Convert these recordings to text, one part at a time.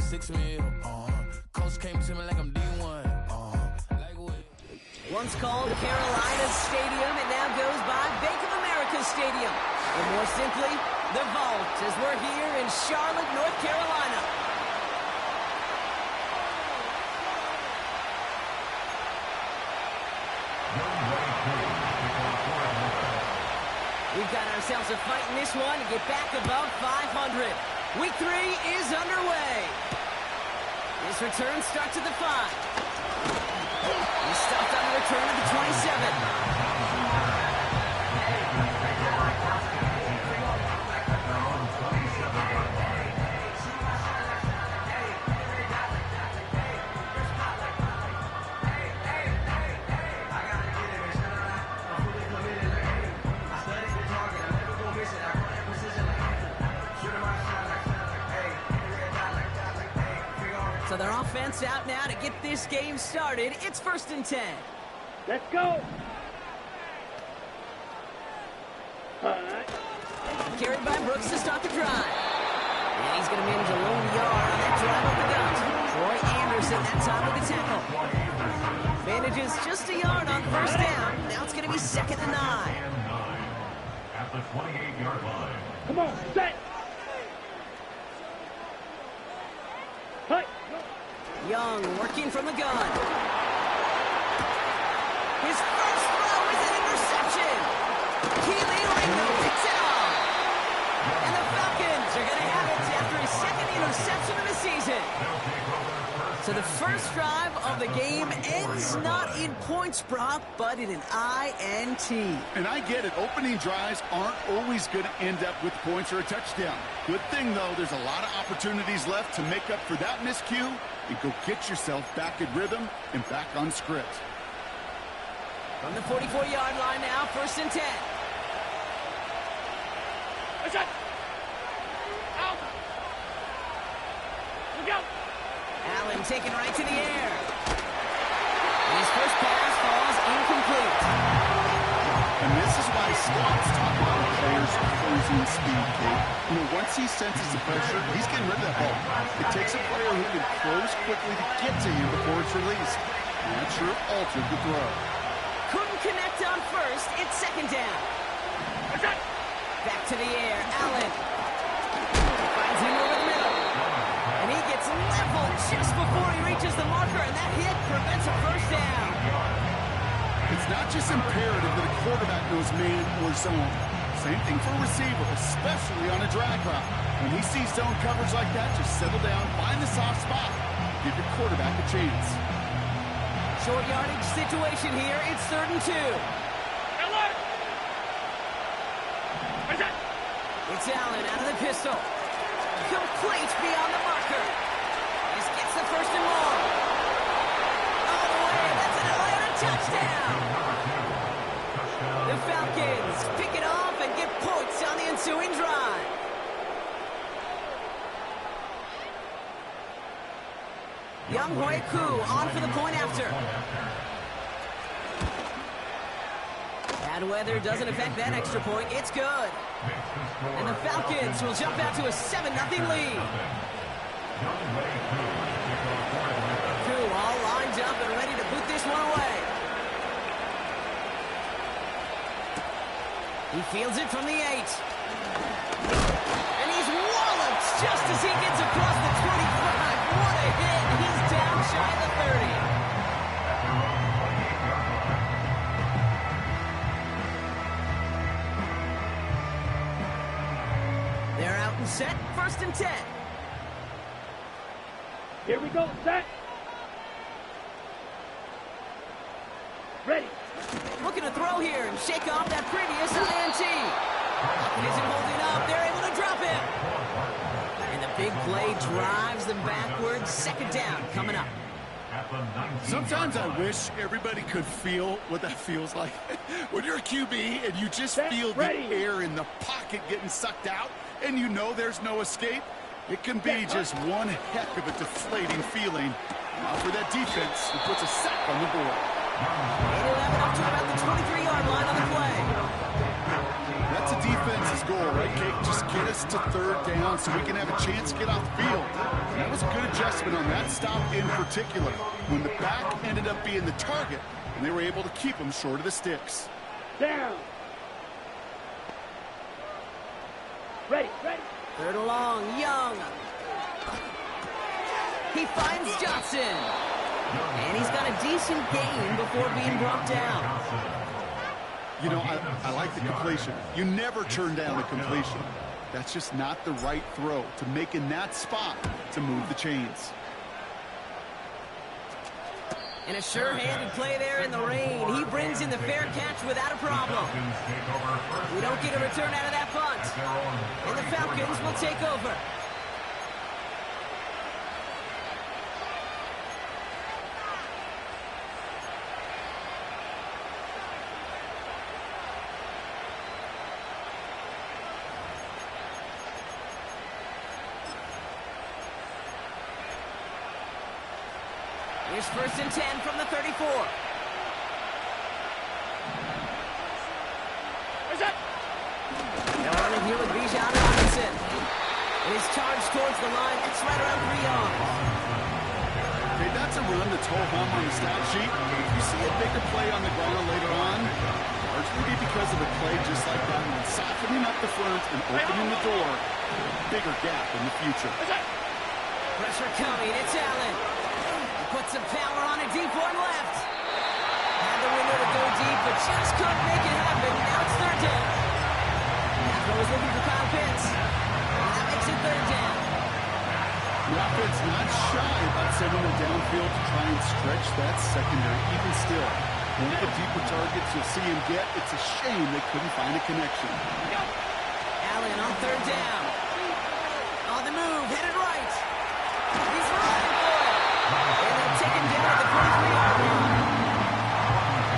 6 mil. Coach came to me like I'm D1. Once called Carolina Stadium, it now goes by Bank of America Stadium. Or more simply, the Vault, as we're here in Charlotte, North Carolina. We've got ourselves a fight in this one to get back above 500. Week 3 is underway. This return starts at the 5. He's stopped on the return of the 27. So their offense out now to get this game started. It's 1st and 10. Let's go. Carried by Brooks to start the drive. And he's going to manage a lone yard on that drive up the gut. Troy Anderson that time with the tackle. Manages just a yard on 1st down. Now it's going to be 2nd and 9. At the 28-yard line. Come on, set. Hey. Young working from the gun. His first throw is an interception. Keely Ringo picks it off. And the Falcons are going to have it after his 2nd interception of the season. So the first drive of the game ends not in points, Brock, but in an INT. And I get it. Opening drives aren't always going to end up with points or a touchdown. Good thing, though, there's a lot of opportunities left to make up for that miscue and go get yourself back in rhythm and back on script. From the 44-yard line now, 1st and 10. Out. Look out. Allen taken right to the air. His first pass falls incomplete. And this is why scouts talk about a player's closing speed, Kate. You know, once he senses the pressure, he's getting rid of that ball. It takes a player who can close quickly to get to him before it's released. And that sure altered the throw. Couldn't connect on 1st. It's 2nd down. Back to the air. Allen finds him over the middle. And he gets leveled just before he reaches the marker, and that hit prevents a 1st down. It's not just imperative that a quarterback knows man or zone. Same thing for a receiver, especially on a drag route. When he sees zone coverage like that, just settle down, find the soft spot, give your quarterback a chance. Short yardage situation here. It's 3rd and 2. It's Allen out of the pistol. Complete beyond the marker. This gets the 1st and long. All the way. That's an Atlanta touchdown. The Falcons pick it off and get points on the ensuing drive. Young Hoi Koo on for the point after. Bad weather doesn't affect that extra point. It's good. And the Falcons will jump out to a 7-0 lead. Koo all lined up and ready to put this one away. He fields it from the 8. And he's walloped just as he gets across the 25. What a hit. He's down shy of the 30. They're out and set. 1st and 10. Here we go, set. Ready. Looking to throw here and shake off that previous INT. He isn't holding up. They're able to drop him. And the big play drives them backwards. 2nd down coming up. Sometimes I wish everybody could feel what that feels like. When you're a QB and you just feel the air in the pocket getting sucked out and you know there's no escape, it can be just one heck of a deflating feeling. Now for that defense, who puts a sack on the board. 8-11 up to about the 23-yard line on the play. That's a defense's goal, right, Kate? Just get us to 3rd down so we can have a chance to get off the field. That was a good adjustment on that stop in particular, when the back ended up being the target, and they were able to keep him short of the sticks. Down. Ready. Third and long, Young. He finds Johnson. And he's got a decent gain before being brought down. You know, I like the completion. You never turn down a completion. That's just not the right throw to make in that spot to move the chains. And a sure-handed play there in the rain. He brings in the fair catch without a problem. We don't get a return out of that punt. And the Falcons will take over. Here's 1st and 10 from the 34. Where's that? They're running here with Bijan Robinson. And he's charged towards the line. It's right around 3 yards. Okay, that's a run that's ho-hum on the stat sheet. If you see a bigger play on the ground later on, largely be because of a play just like that one, softening up the front and opening the door. Bigger gap in the future. Pressure coming. It's Allen. Put some power on it, deep one left. Had the window to go deep, but just couldn't make it happen. Now it's 3rd down. Afro is looking for Kyle Pitts. And that makes it 3rd down. The offense not shy about sending them downfield to try and stretch that secondary. Even still, one of the deeper targets you'll see him get, it's a shame they couldn't find a connection. Allen on 3rd down. On the move, headed right. He's running for it. And they'll take him down at the 23-yard line.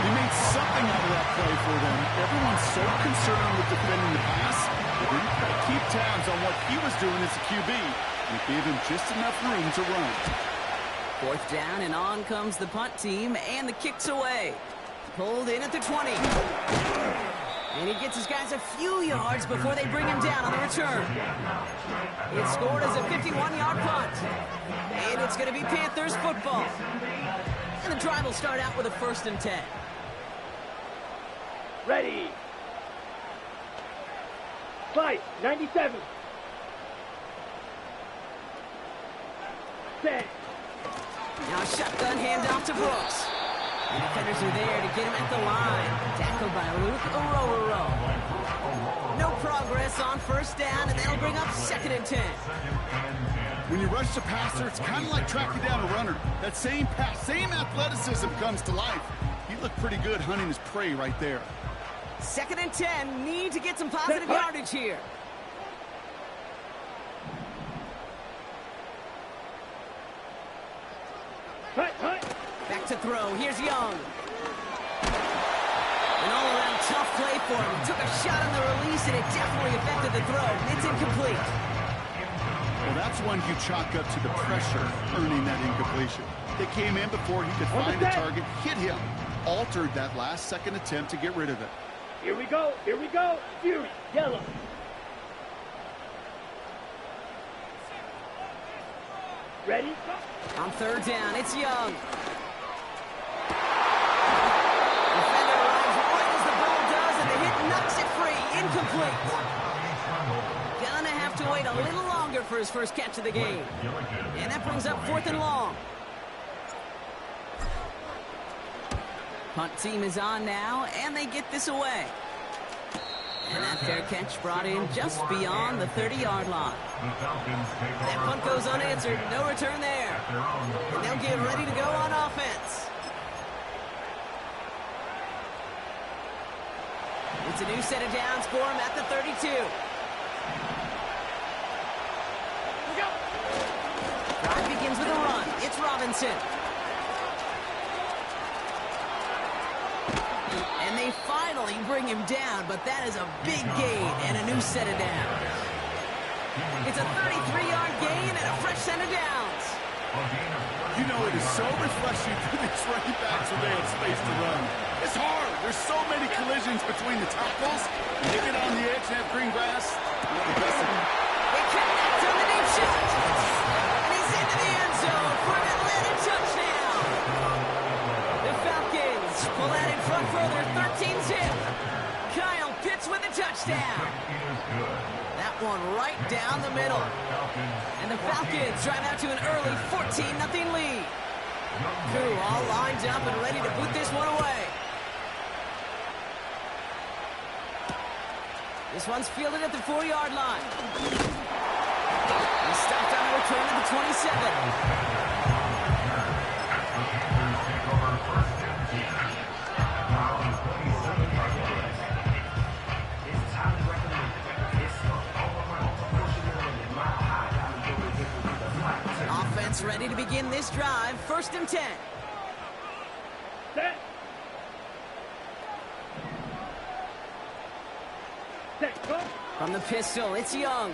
He made something out of that play for them. Everyone's so concerned with defending the pass, they didn't try to keep tabs on what he was doing as a QB. And it gave him just enough room to run. 4th down, and on comes the punt team, and the kick's away. Pulled in at the 20. And he gets his guys a few yards before they bring him down on the return. It's scored as a 51-yard punt. And it's going to be Panthers football. And the drive will start out with a 1st and 10. Ready. Fight. 97. Set. Now a shotgun handoff to Brooks. The defenders are there to get him at the line. Tackled by Luke Ororo. No progress on 1st down, and that'll bring up 2nd and 10. When you rush the passer, it's kind of like tracking down a runner. That same pass, same athleticism comes to life. He looked pretty good hunting his prey right there. 2nd and 10. Need to get some positive yardage here. Back to throw. Here's Young. An all-around tough play for him. He took a shot on the release, and it definitely affected the throw. It's incomplete. Well, that's one you chalk up to the pressure earning that incompletion. They came in before he could find the target, hit him, altered that last-second attempt to get rid of it. Here we go. Fury. Yellow. Ready? On 3rd down, it's Young. Defender arrives right as the ball does, and the hit knocks it free. Incomplete. Gonna have to wait a little longer for his first catch of the game. And that brings up 4th and long. Punt team is on now, and they get this away. And that fair catch brought in just beyond the 30-yard line. That punt goes unanswered. No return there. And they'll get ready to go on offense. It's a new set of downs for him at the 32. Drive begins with a run. It's Robinson. And they finally bring him down, but that is a big gain and a new set of downs. It's a 33-yard gain and a fresh set of downs. You know, it is so refreshing for these running backs when they have space to run. It's hard. There's so many collisions between the tackles. When they get on the edge and have green grass, not the best of them. They connect on the deep shot. And he's touchdown. That one right down the middle. And the Falcons drive out to an early 14-0 lead. Crew all lined up and ready to boot this one away. This one's fielded at the 4-yard line. He's stopped on a return to the 27. Offense ready to begin this drive. 1st and 10. Set. Set, go. From the pistol, it's Young.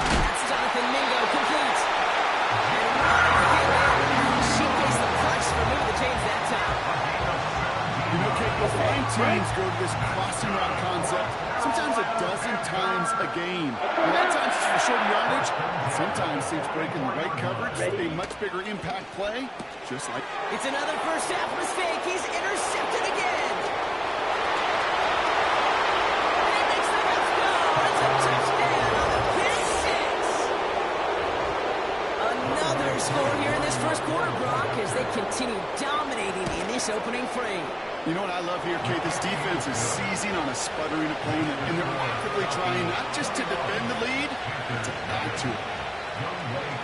That's Jonathan Mingo, complete. And she faced the clutch for moving the chains that time. You know, Kate, before teams go to this crossing route concept, sometimes a dozen times a game. A lot of times it's for short yardage, and sometimes teams breaking the right coverage for a much bigger impact play, just like... It's another first half mistake. He's intercepted again. And he makes the Mets go. It's a touchdown on the pick six. Another score here in this first quarter, Brock, as they continue dominating in this opening frame. You know what I love here, Kate? This defense is seizing on a sputtering opponent, and they're actively trying not just to defend the lead, but to add to it.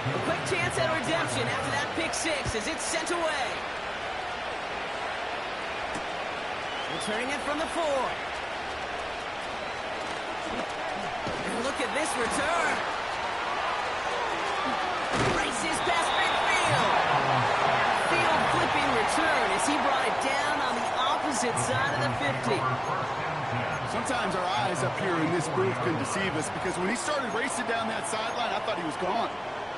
A quick chance at redemption after that pick six as it's sent away. Returning it from the 4. And look at this return. Races past midfield. Field flipping return as he brought it down on the opposite side of the 50. Sometimes our eyes up here in this booth can deceive us because when he started racing down that sideline, I thought he was gone.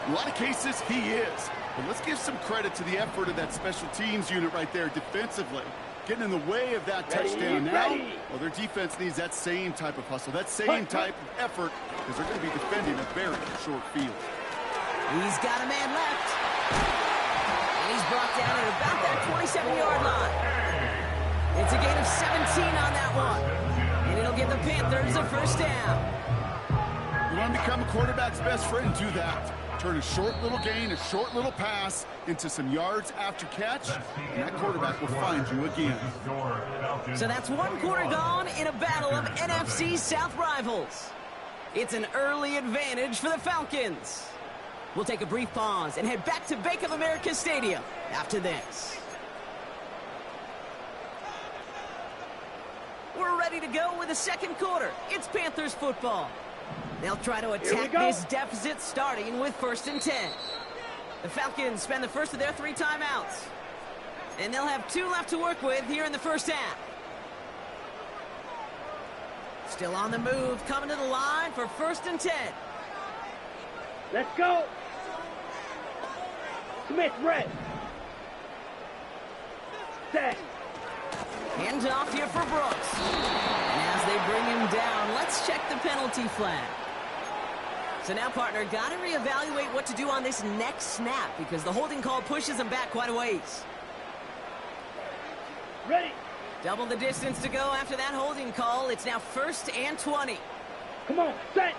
In a lot of cases, he is. But let's give some credit to the effort of that special teams unit right there defensively. Getting in the way of that touchdown now. Well, their defense needs that same type of hustle, that same type of effort, because they're going to be defending a very short field. He's got a man left. And he's brought down at about that 27-yard line. It's a gain of 17 on that one. And it'll give the Panthers a first down. You want to become a quarterback's best friend, do that. Turn a short little gain, a short little pass into some yards after catch, and that quarterback will find you again. So that's one quarter gone in a battle of NFC South rivals. It's an early advantage for the Falcons. We'll take a brief pause and head back to Bank of America Stadium after this. We're ready to go with the second quarter. It's Panthers football. They'll try to attack this deficit starting with 1st and 10. The Falcons spend the first of their 3 timeouts. And they'll have 2 left to work with here in the first half. Still on the move, coming to the line for 1st and 10. Let's go. Smith, red. Set. Hands off here for Brooks. And as they bring him down, let's check the penalty flag. So now, partner, got to reevaluate what to do on this next snap because the holding call pushes him back quite a ways. Ready. Double the distance to go after that holding call. It's now 1st and 20. Come on, set.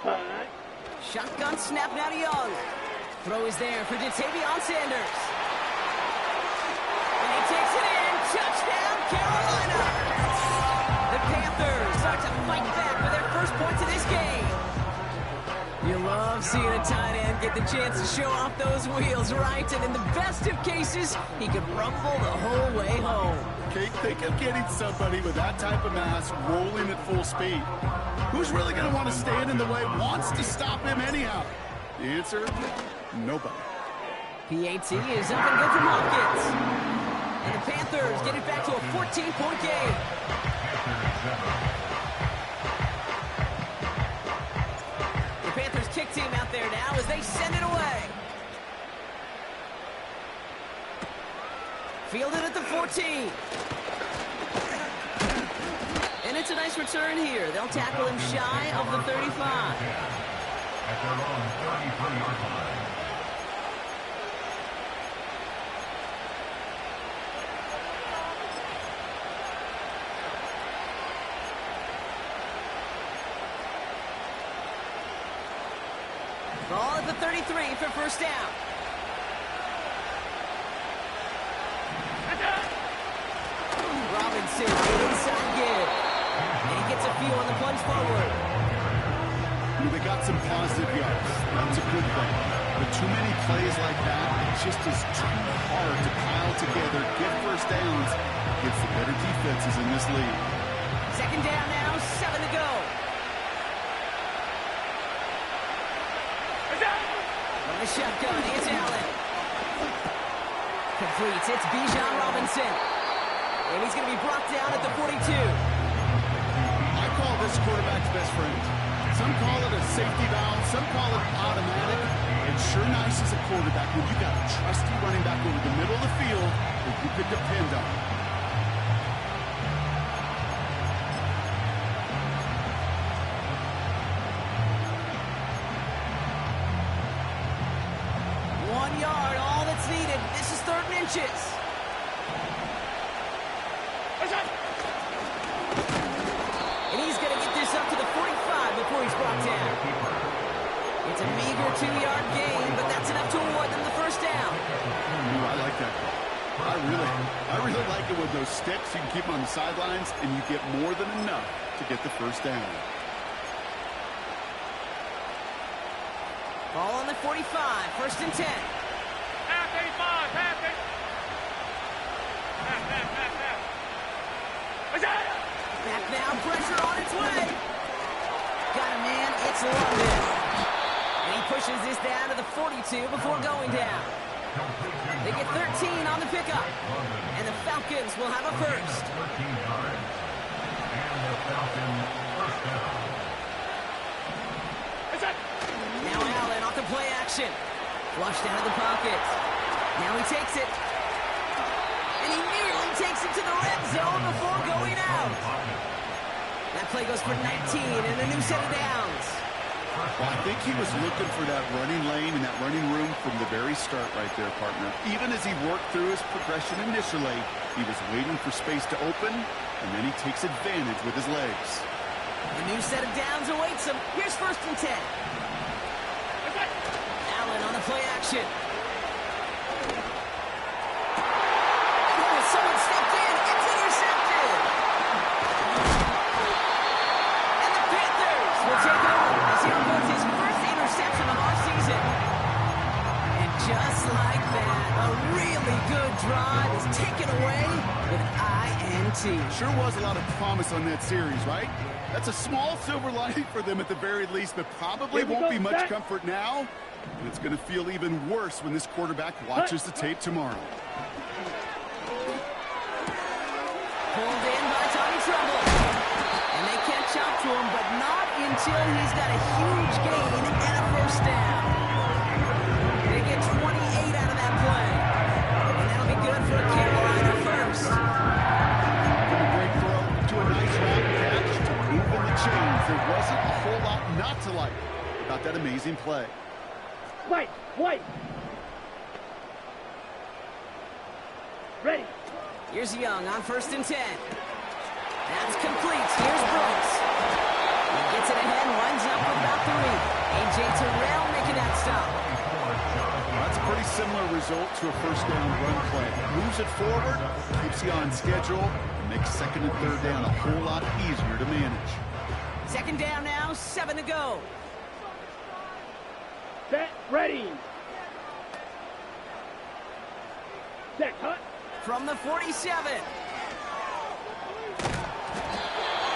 5. Shotgun snap now to Young. Throw is there for Jatavion Sanders. And he takes it in. Touchdown, Carolina. The Panthers start to fight back for their first points of this game. You love seeing a tight end get the chance to show off those wheels, right? And in the best of cases, he could rumble the whole way home. Kate, think of getting somebody with that type of mass rolling at full speed. Who's really going to want to stand in the way, wants to stop him anyhow? The answer, nobody. PAT is up and good from Hopkins. And the Panthers get it back to a 14-point game. The Panthers kick team out there now as they send it away. Fielded at the 14. And it's a nice return here. They'll tackle him shy of the 35. At their own 33-yard line. Ball at the 33 for first down. Robinson, inside give. And he gets a few on the plunge forward. They got some positive yards. That's a good thing. But too many plays like that, it just is too hard to pile together, get first downs against the better defenses in this league. Second down now, 7 to go. From the shotgun, it's Allen. Completes, it's Bijan Robinson. And he's going to be brought down at the 42. I call this quarterback's best friend. Some call it a safety valve, some call it automatic. It's sure nice as a quarterback when you got a trusty running back over the middle of the field that you could depend on. All that's needed. This is 3rd and inches. And he's going to get this up to the 45 before he's brought down. It's a meager 2-yard gain, but that's enough to award them the first down. Ooh, I like that call. I really like it with those sticks. You can keep them on the sidelines, and you get more than enough to get the first down. Ball on the 45, 1st and 10. Back now, pressure on its way. Got a man, it's London. And he pushes this down to the 42 before going down. They get 13 on the pickup. And the Falcons will have a first. Now Allen off the play action. Flushed out of the pocket. Now he takes it. And he nearly takes it to the red zone before going out. That play goes for 19 and a new set of downs. Well, I think he was looking for that running lane and that running room from the very start right there, partner. Even as he worked through his progression initially, he was waiting for space to open, and then he takes advantage with his legs. The new set of downs awaits him. Here's 1st and 10. Allen on the play action. Oh, someone stepped in. It's intercepted. And the Panthers will take over as he records his first interception of our season. And just like that, a really good drive is taken away with an INT. Sure was a lot of promise on that series, right? That's a small silver lining for them at the very least, but probably won't be much comfort now. And it's going to feel even worse when this quarterback watches the tape tomorrow. Pulled in by Tommy Trumbull. And they catch up to him, but not until he's got a huge gain and a first down. They get 28 out of that play. And that'll be good for a Carolina first. A great throw to a nice route catch to move in the chains. There wasn't a whole lot not to like about that amazing play. White. Ready. Here's Young on 1st and 10. That's complete. Here's Brooks. He gets it ahead, lines up for about 3. A.J. Terrell making that stop. That's a pretty similar result to a first down run play. Moves it forward, keeps you on schedule, and makes 2nd and 3rd down a whole lot easier to manage. 2nd down now, 7 to go. Set. Ready. Set. Cut. From the 47.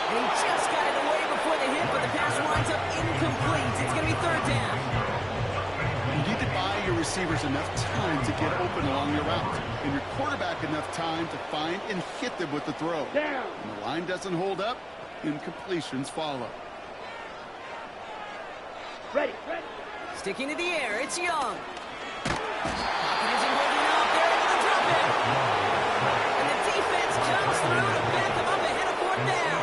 And he just got it away before the hit, but the pass winds up incomplete. It's going to be 3rd down. You need to buy your receivers enough time to get open along your route, and your quarterback enough time to find and hit them with the throw. Down. When the line doesn't hold up, incompletions follow. Ready. Sticking to the air, it's Young. Pocket isn't holding up. They're able to drop it. And the defense comes through to back them up ahead of 4th down.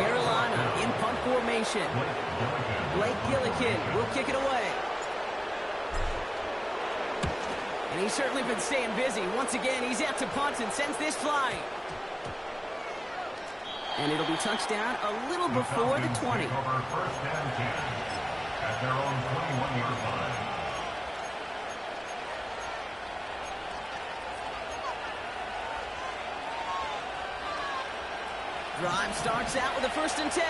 Carolina in punt formation. Blake Gillikin will kick it away. And he's certainly been staying busy. Once again, he's out to punt and sends this flying. And it'll be touchdown a little before the 20. at their own 21-yard line. Drive starts out with a 1st and 10.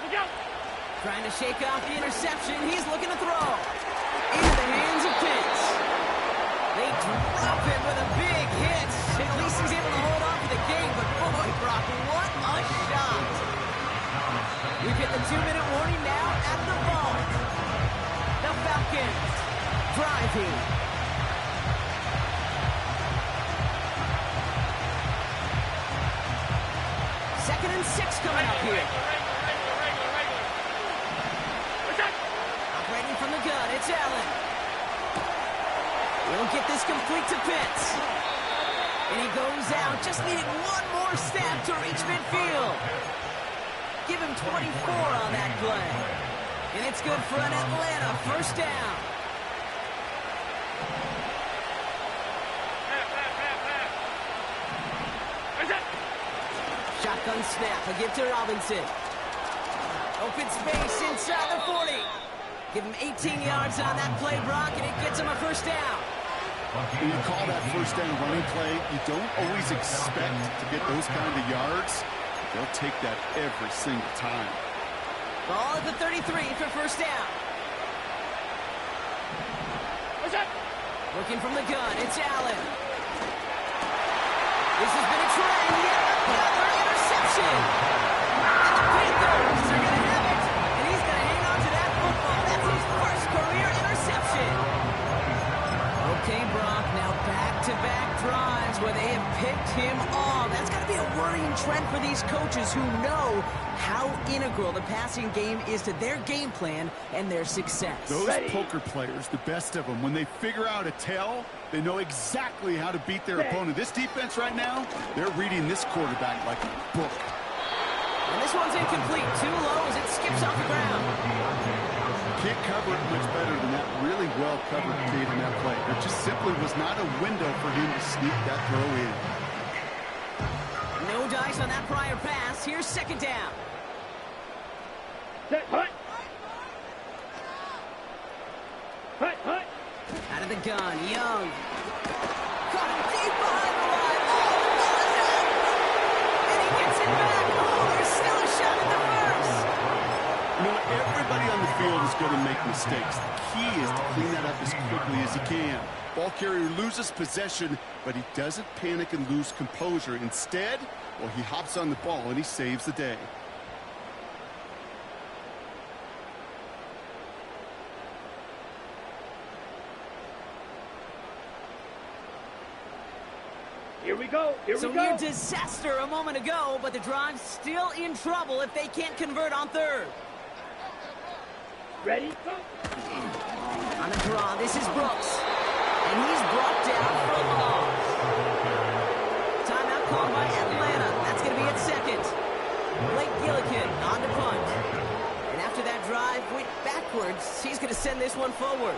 Look out! Trying to shake off the interception. He's looking to throw. Into the hands of Pitts. They drop him with a big hit. At least he's able to hold on to the game. But boy, Brock, what a shot. We've hit the 2-minute warning now at the ball. The Falcons driving. Second and 6 coming up here. Operating from the gun, it's Allen. He'll get this complete to Pitts. And he goes out, just needing one more step to reach midfield. Give him 24 on that play. And it's good for an Atlanta 1st down. Shotgun snap, a give to Robinson. Open space inside the 40. Give him 18 yards on that play, Brock, and it gets him a 1st down. When you call that 1st down running play, you don't always expect to get those kind of yards. They'll take that every single time. Ball at the 33 for 1st down. Looking from the gun, it's Allen. This has been a trend, yet another interception. And the Panthers are going to have it, and he's going to hang on to that football. That's his 1st career interception. Okay, Brock, now back-to-back drives where they have picked him off. That's got to be a worrying trend for these coaches who know how integral the passing game is to their game plan and their success. Those poker players, the best of them, when they figure out a tell, they know exactly how to beat their opponent. This defense right now, they're reading this quarterback like a book. And this one's incomplete. Too low as it skips off the ground. Can't cover it much better than that really well-covered kid in that play. There just simply was not a window for him to sneak that throw in. No dice on that prior pass. Here's 2nd down. Set, hut! Hut, hut! Out of the gun, Young. Caught him deep behind the line. Oh, and he gets it back. Oh, there's still a shot at the 1st. You know, everybody on the field is going to make mistakes. The key is to clean that up as quickly as he can. Ball carrier loses possession, but he doesn't panic and lose composure. Instead, well, he hops on the ball and he saves the day. Here we go. Here So we go. near disaster a moment ago, but the drive's still in trouble if they can't convert on 3rd. Ready? Go. On the draw, this is Brooks. And he's brought down for a loss. Timeout called by Atlanta. That's going to be at 2nd. Blake Gillikin on the punt. And after that drive went backwards, he's going to send this one forward.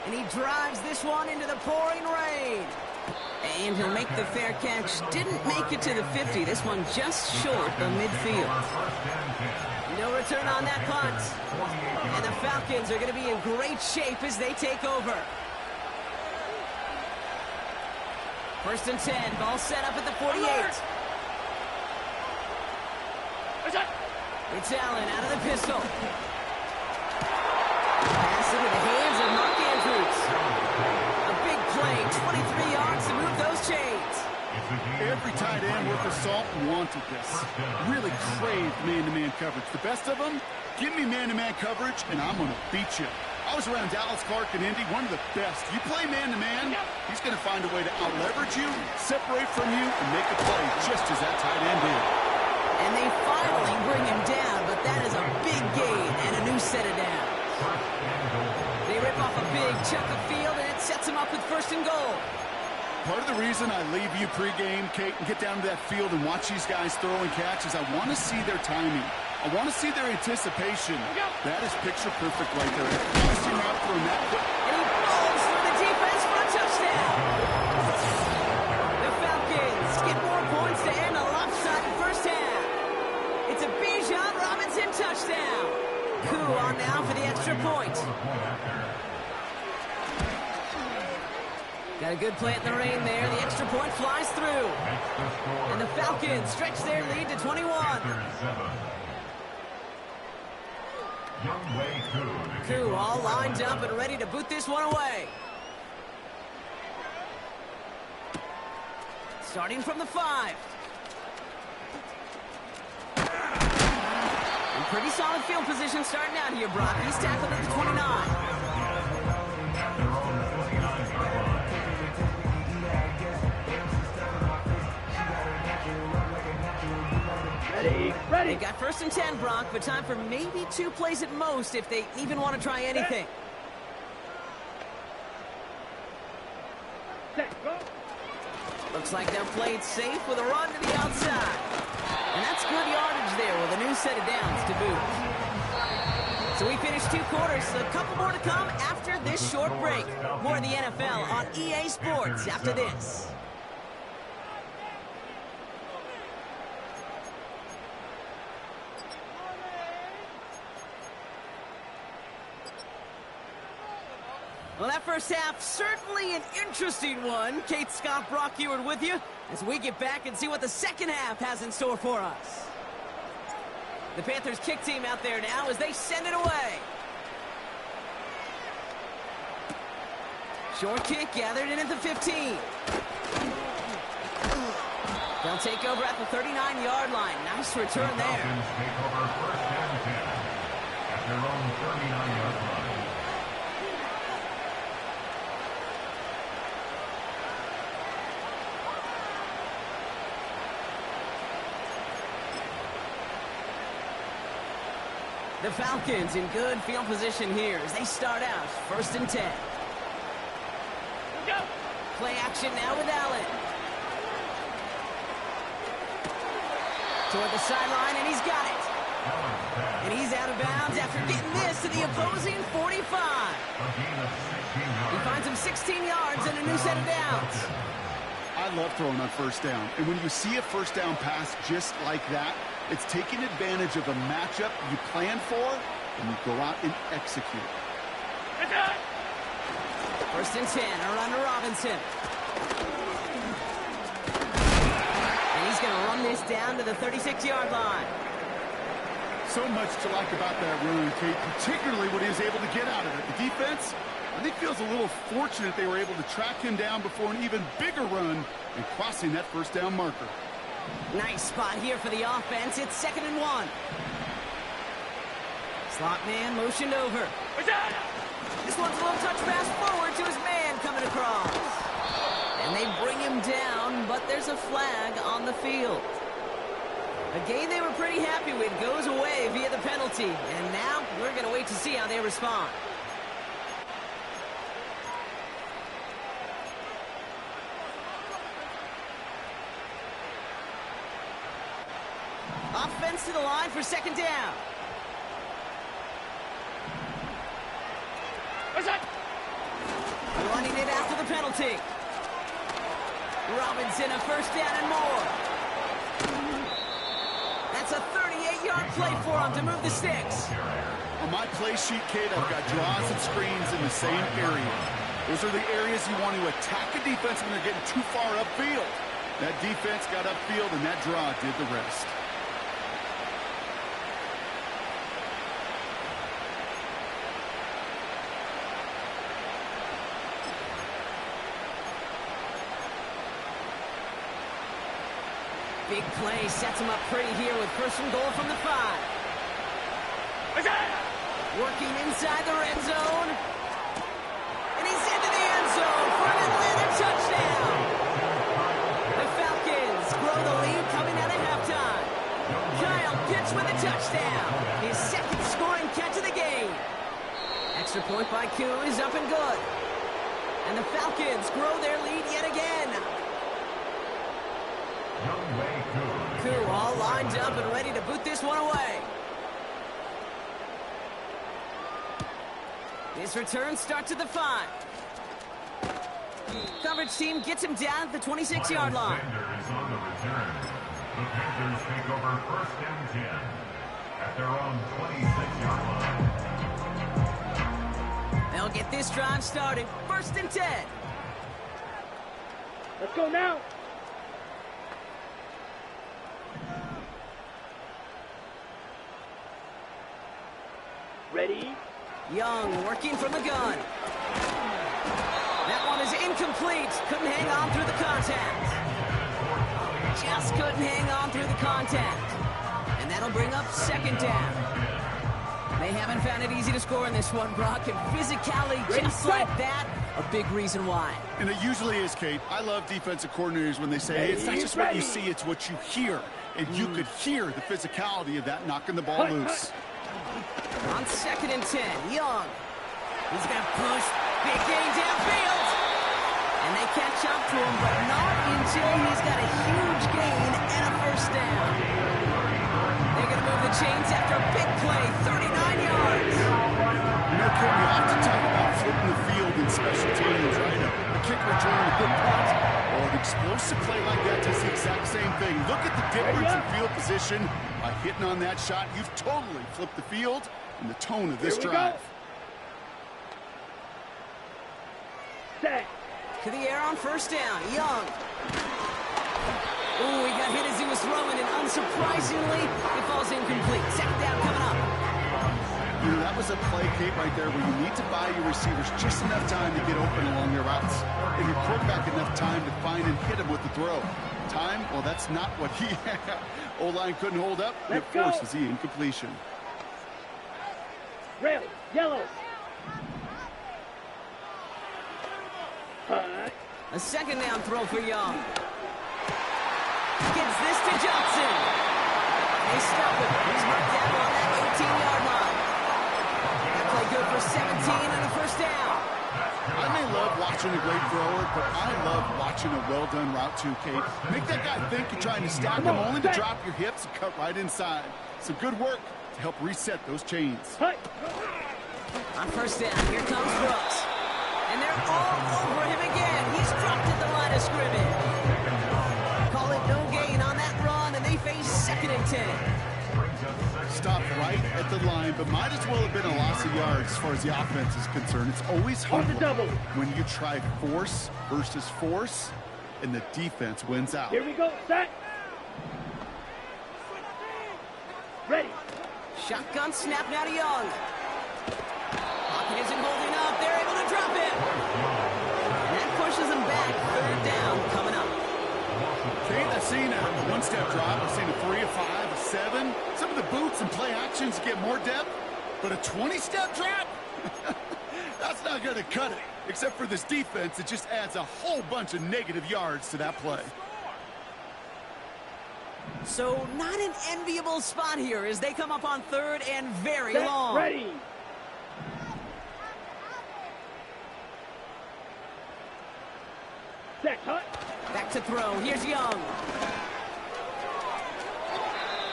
And he drives this one into the pouring rain. And he'll make the fair catch. Didn't make it to the 50. This one just short of midfield. No return on that punt. And the Falcons are going to be in great shape as they take over. 1st and 10. Ball set up at the 48. It's Allen out of the pistol. Pass into the hands of Mark Andrews. A big play, 23 yards to move those chains. Every tight end worth of salt wanted this. Really craved man-to-man coverage. The best of them, give me man-to-man coverage, and I'm going to beat you. I was around Dallas Clark and Indy, one of the best. You play man-to-man, he's going to find a way to out-leverage you, separate from you, and make a play just as that tight end did. And they finally bring him down, but that is a big gain and a new set of downs. They rip off a big chunk of field, and it sets him up with 1st and goal. Part of the reason I leave you pregame, Kate, and get down to that field and watch these guys throw and catch is I want to see their timing. I want to see their anticipation. That is picture perfect right there. Casting out from that quick. And he falls through the defense for a touchdown. The Falcons get more points to end a lopsided 1st half. It's a Bijan Robinson good play in the rain there. The extra point flies through. And the Falcons stretch their lead to 21. Koo all lined up and ready to boot this one away. Starting from the 5. And pretty solid field position starting out here, Brock. He's tackled at the 29. Ready. They got 1st and 10, Brock, but time for maybe 2 plays at most if they even want to try anything. Set, go. Looks like they'll play it safe with a run to the outside. And that's good yardage there with a new set of downs to boot. So we finished 2 quarters, a couple more to come after this short break. More of the NFL on EA Sports after this. Well, that first half, certainly an interesting one. Kate, Scott, Brock Eward with you as we get back and see what the second half has in store for us. The Panthers kick team out there now as they send it away. Short kick gathered in at the 15. They'll take over at the 39-yard line. Nice return there. Falcons take over 1st and 10 at their own 39-yard line. The Falcons in good field position here as they start out 1st and 10. Go. Play action now with Allen. Toward the sideline, and he's got it. And he's out of bounds after getting this to the opposing 45. He finds him 16 yards and a new set of downs. I love throwing on 1st down. And when you see a 1st down pass just like that, it's taking advantage of the matchup you plan for, and you go out and execute. 1st and 10, around to Robinson. And he's going to run this down to the 36-yard line. So much to like about that run, Kate, particularly what he was able to get out of it. The defense, I think, feels a little fortunate they were able to track him down before an even bigger run and crossing that 1st down marker. Nice spot here for the offense. It's 2nd and 1. Slot man motioned over. This one's a little touch pass forward to his man coming across. And they bring him down, but there's a flag on the field. A game they were pretty happy with goes away via the penalty. And now we're going to wait to see how they respond. Offense to the line for 2nd down. Running it after the penalty. Robinson a 1st down and more. That's a 38-yard play for him to move the sticks. On my play sheet, Kate, I've got draws and screens in the same area. Those are the areas you want to attack a defense when they're getting too far upfield. That defense got upfield, and that draw did the rest. Big play sets him up pretty here with 1st and goal from the 5. Working inside the red zone. And he's into the end zone for an Atlanta touchdown. The Falcons grow the lead coming out of halftime. Kyle Pitts with a touchdown. His 2nd scoring catch of the game. Extra point by Koo is up and good. And the Falcons grow their lead yet again. Koo all lined up and ready to boot this one away. This return starts at the 5. Coverage team gets him down at the 26-yard line. Is on the return. The Panthers take over 1st and 10 at their own 26-yard line. They'll get this drive started. 1st and 10. Let's go now. Ready? Young working from the gun. That one is incomplete. Couldn't hang on through the contact. Just couldn't hang on through the contact. And that'll bring up second down. They haven't found it easy to score in this one, Brock. And physicality just like that, a big reason why. And it usually is, Kate. I love defensive coordinators when they say, hey, it's not just what you see, it's what you hear. And you could hear the physicality of that knocking the ball loose. On 2nd and 10, Young. He's going to push. Big gain downfield. And they catch up to him, but not until he's got a huge gain and a first down. They're going to move the chains after a big play, 39 yards. You know, Kate, we often talk about flipping the field in special teams, right? A kick return, a good punt, or an explosive play like that does the exact same thing. Look at the difference in field position. By hitting on that shot, you've totally flipped the field and the tone of this drive. Set. To the air on first down, Young. Ooh, he got hit as he was throwing, and unsurprisingly, it falls incomplete. Second down coming up. You know, that was a play, Kate, right there where you need to buy your receivers just enough time to get open along their routes. And your quarterback enough time to find and hit him with the throw. Time? Well, that's not what he had. O-line couldn't hold up, and it forces the incompletion. Red, yellow. A second down throw for Young. Gets this to Johnson. They stop it. He's marked down on that 18-yard line. That play good for 17 and a first down. I may love watching a great thrower, but I love watching a well-done route too, Kate. Make that guy think you're trying to stack him, only to drop your hips and cut right inside. Some good work to help reset those chains. On first down, here comes Brooks. And they're all over him again. He's dropped at the line of scrimmage. Call it no gain on that run, and they face 2nd and 10. Stopped right at the line, but might as well have been a loss of yards as far as the offense is concerned. It's always humbling when you try force versus force, and the defense wins out. Here we go, set. Ready. Shotgun snap now to Young. Pocket isn't holding up. They're able to drop it. And that pushes them back. 3rd down coming up. Kate, I've seen a one-step drop. I've seen a 3, a 5, a 7. Some of the boots and play actions get more depth, but a 20-step drop? That's not going to cut it. Except for this defense, it just adds a whole bunch of negative yards to that play. So not an enviable spot here as they come up on 3rd and very long. Ready. Set, cut. Back to throw. Here's Young.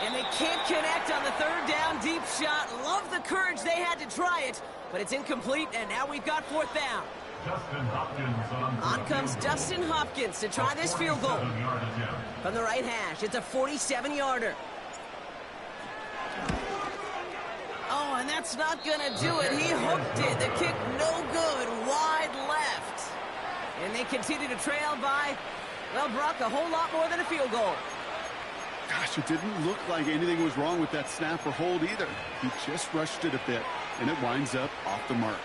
And they can't connect on the 3rd down deep shot. Love the courage they had to try it, but it's incomplete, and now we've got 4th down. On comes Dustin Hopkins to try this field goal. From the right hash, it's a 47-yarder. Oh, and that's not going to do it. He hooked it. The kick no good, wide left. And they continue to trail by, well, Brock, a whole lot more than a field goal. Gosh, it didn't look like anything was wrong with that snap or hold either. He just rushed it a bit, and it winds up off the mark.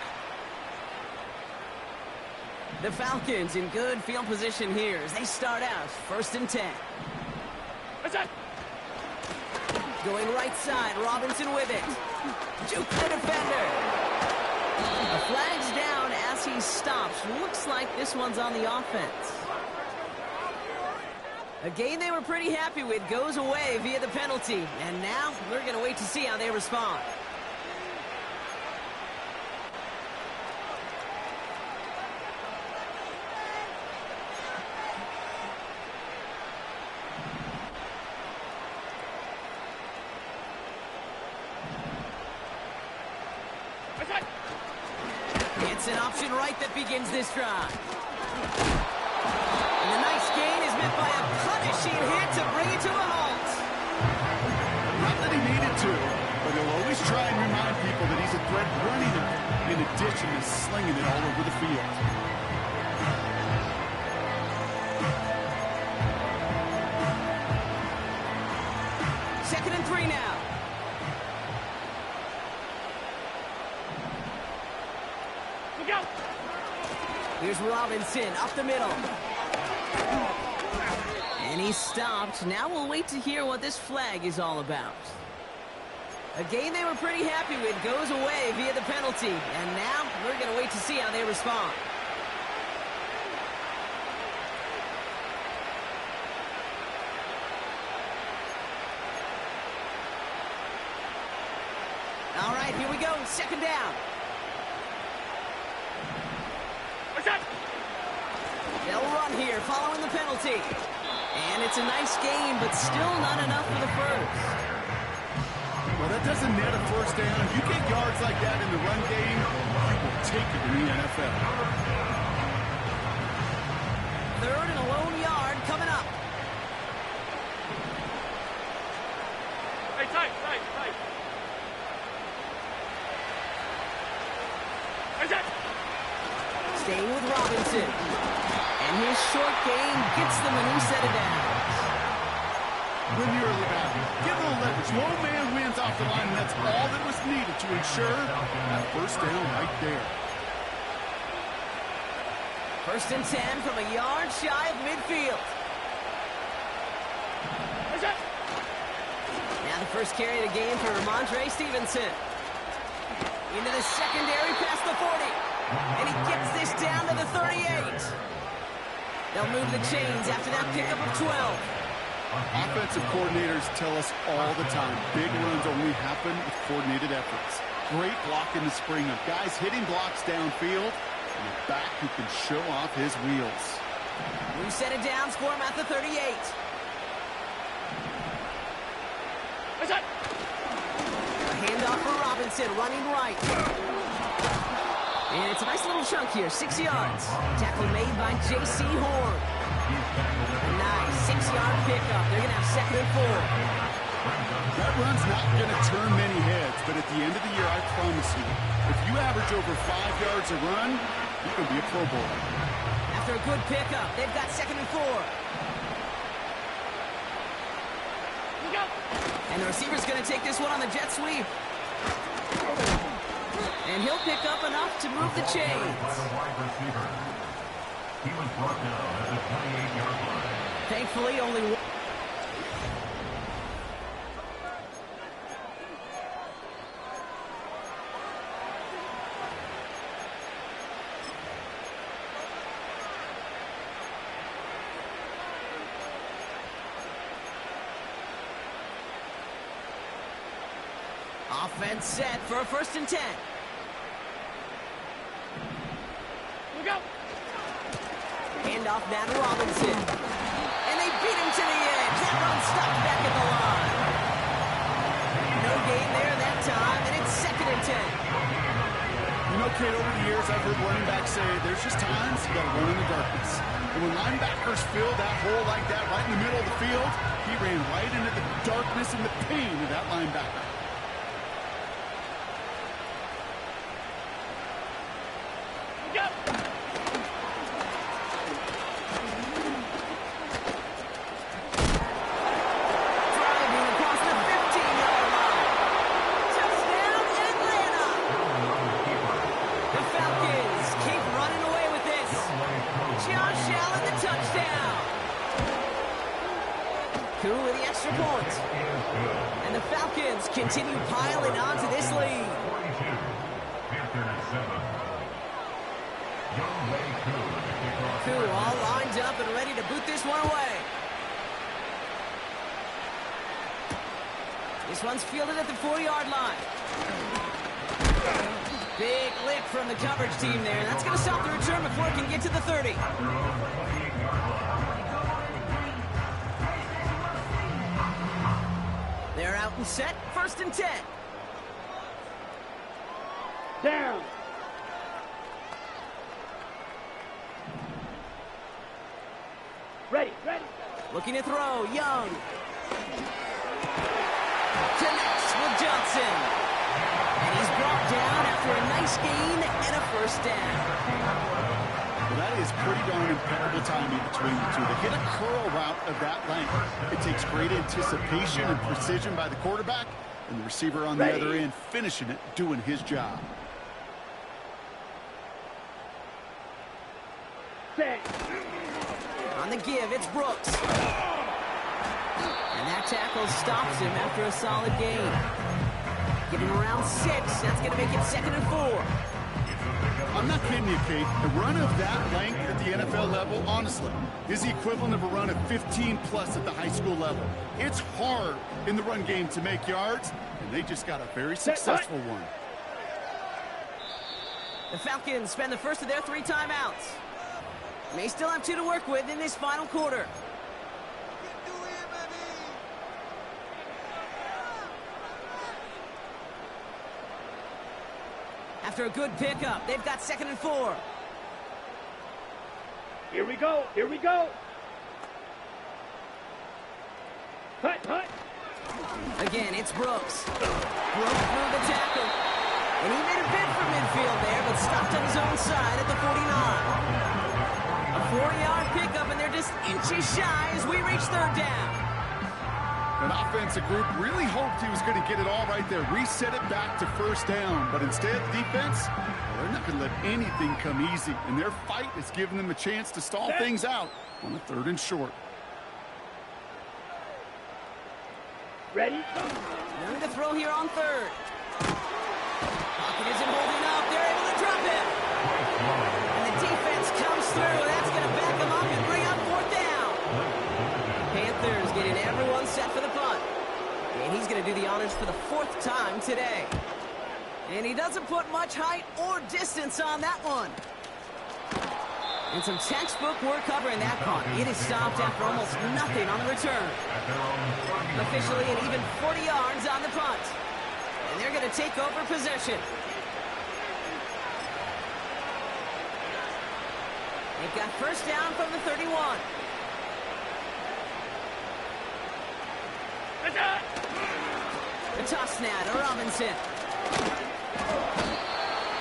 The Falcons in good field position here as they start out 1st and 10. Going right side, Robinson with it. Juke the defender. The flag's down as he stops. Looks like this one's on the offense. A game they were pretty happy with goes away via the penalty. And now we're going to wait to see how they respond. It's an option right that begins this drive. And the nice gain is met by a punishing hit to bring it to a halt. Not that he needed to, but he'll always try and remind people that he's a threat running it, in addition to slinging it all over the field. 2nd and 3 now. Look out! Here's Robinson up the middle. And he's stopped. Now we'll wait to hear what this flag is all about. A game they were pretty happy with goes away via the penalty. And now we're going to wait to see how they respond. All right, here we go. 2nd down. What's that? They'll run here following the penalty. And it's a nice game, but still not enough for the first. Well, that doesn't net a first down. You get yards like that in the run game, you will take it in the NFL. 3rd and a lone yard coming up. Hey, tight. What's that? Staying with Robinson. And his short game gets them a new set of downs. When you're early back, give a little leverage. Low man wins off the line, and that's all that was needed to ensure that first down right there. 1st and 10 from a yard shy of midfield. What's that? Now the first carry of the game for Ramondre Stevenson. Into the secondary past the 40. And he gets this down to the 38. They'll move the chains after that pickup of 12. Offensive coordinators tell us all the time, big runs only happen with coordinated efforts. Great block in the spring of guys hitting blocks downfield, and a back who can show off his wheels. New set of downs for him at the 38. What's that? A handoff for Robinson, running right. And it's a nice little chunk here, 6 yards. Tackle made by J.C. Horn. A nice 6-yard pickup. They're going to have 2nd and 4. That run's not going to turn many heads, but at the end of the year, I promise you, if you average over 5 yards a run, you can be a Pro Bowler. After a good pickup, they've got 2nd and 4. Look out! And the receiver's going to take this one on the jet sweep. And he'll pick up enough to move the chains. Wide receiver. He was brought down at the 28-yard line. Thankfully, only one. Offense set for a 1st and 10. Look out! Handoff now to Robinson. And they beat him to the edge. That run stopped back at the line. No gain there that time, and it's 2nd and 10. You know, Kate, over the years, I've heard running backs say, there's just times you got to run in the darkness. And when linebackers fill that hole like that right in the middle of the field, he ran right into the darkness and the pain of that linebacker. Look out! Driving across the 15-yard line. Touchdown, Atlanta! The Falcons keep running away with this. Josh Allen, the touchdown. Cool with the extra point. And the Falcons continue piling on to this lead. 42. 5th and 7. Cool, all lined up and ready to boot this one away. This one's fielded at the 4-yard line. Big lick from the coverage team there. That's going to stop the return before it can get to the 30. They're out and set. 1st and 10. Down! Ready! Looking to throw. Young. Connects with Johnson. And he's brought down after a nice gain and a 1st down. Well, that is pretty darn impeccable timing between the two. They hit a curl route of that length. It takes great anticipation and precision by the quarterback, and the receiver on the other end finishing it, doing his job. On the give, it's Brooks. And that tackle stops him after a solid gain. Give him around 6. That's going to make it 2nd and 4. I'm not kidding you, Kate. A run of that length at the NFL level, honestly, is the equivalent of a run of 15-plus at the high school level. It's hard in the run game to make yards, and they just got a very successful one. The Falcons spend the first of their 3 timeouts. May still have 2 to work with in this final quarter. After a good pickup, they've got 2nd and 4. Here we go. Here we go. Hut, hut. Again, it's Brooks. Broke through the tackle. And he made a bid for midfield there, but stopped on his own side at the 49. A 4-yard pickup, and they're just inches shy as we reach 3rd down. An offensive group really hoped he was going to get it all right there, reset it back to 1st down. But instead, defense, well, they're not going to let anything come easy. And their fight is giving them a chance to stall things out on a 3rd and short. Ready? None to throw here on 3rd. Pocket isn't holding up. They're able to drop it. And the defense comes through. That's going to back them up and bring up 4th down. Panthers getting everyone set for the punt. And he's going to do the honors for the 4th time today. And he doesn't put much height or distance on that one. And some textbook work covering that punt. It is stopped after almost nothing on the return. Officially an even 40 yards on the punt. And they're going to take over possession. They've got 1st down from the 31. The toss now to Robinson.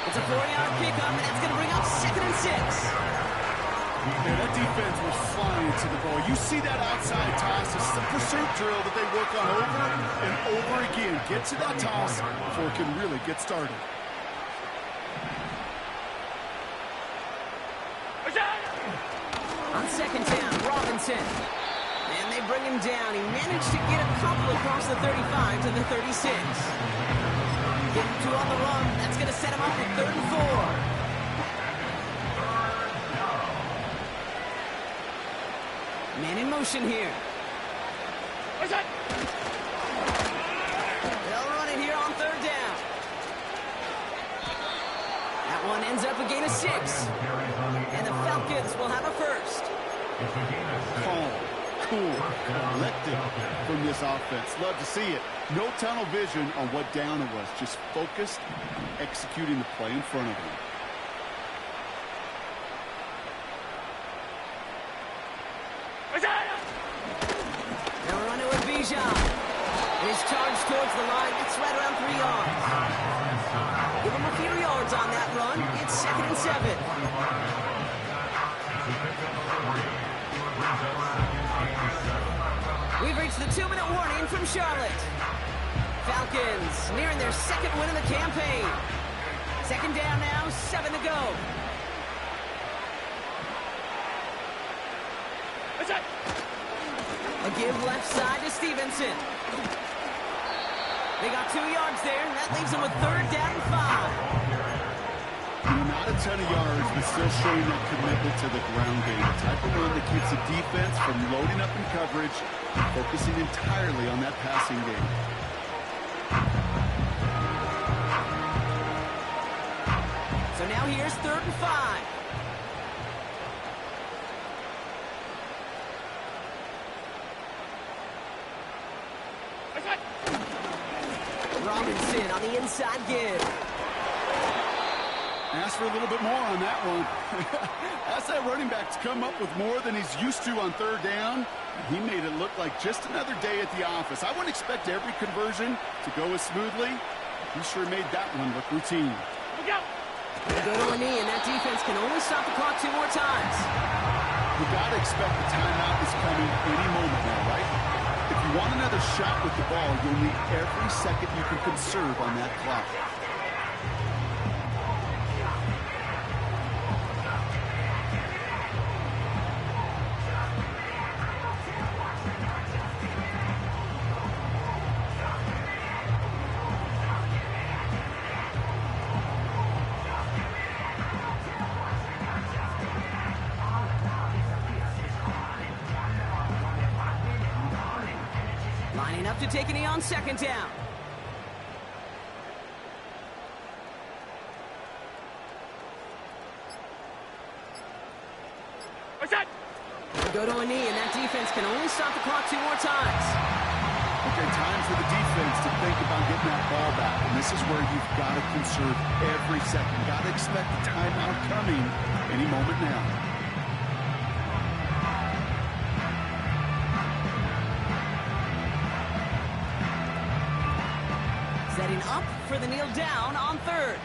It's a 4-yard pickup, and that's going to bring up 2nd and 6. Yeah, that defense was flying to the ball. You see that outside toss. This is a pursuit drill that they work on over and over again. Get to that toss before it can really get started. On 2nd down, Robinson. And they bring him down. He managed to get a couple across the 35 to the 36. Get him 2 on the run. That's going to set him up at 3rd and 4. Man in motion here. They'll run it here on 3rd down. That one ends up a gain of 6. And the Falcons will have a 1st. Calm, cool, collected from this offense. Love to see it. No tunnel vision on what down it was. Just focused, executing the play in front of them. They'll run it with Bijan. His charge towards the line. It's right around 3 yards. Give him a few yards on that run. It's 2nd and 7. We've reached the 2-minute warning from Charlotte. Falcons nearing their 2nd win of the campaign. 2nd down now, 7 to go. A give left side to Stevenson. They got 2 yards there, and that leaves them with 3rd down and 5. Not a ton of yards, but still showing that commitment to the ground game. The type of run that keeps the defense from loading up in coverage, focusing entirely on that passing game. So now here's 3rd and 5. Robinson on the inside give. Ask for a little bit more on that one. Ask that running back to come up with more than he's used to on 3rd down. He made it look like just another day at the office. I wouldn't expect every conversion to go as smoothly. He sure made that one look routine. Look out! They go to a knee, and that defense can only stop the clock 2 more times. You got to expect the timeout is coming any moment now, right? If you want another shot with the ball, you'll need every second you can conserve on that clock. Lining up to take a knee on 2nd down. What's that? They go to a knee, and that defense can only stop the clock 2 more times. Okay, time for the defense to think about getting that ball back. And this is where you've got to conserve every second. Got to expect the timeout coming any moment now. Setting up for the kneel down on 3rd.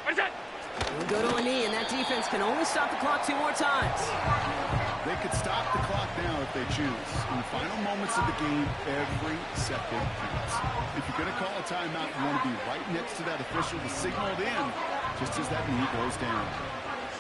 What's that? They go to a knee, and that defense can only stop the clock 2 more times. They could stop the clock now if they choose. In the final moments of the game, every second counts. If you're going to call a timeout, you want to be right next to that official to signal it in just as that knee goes down.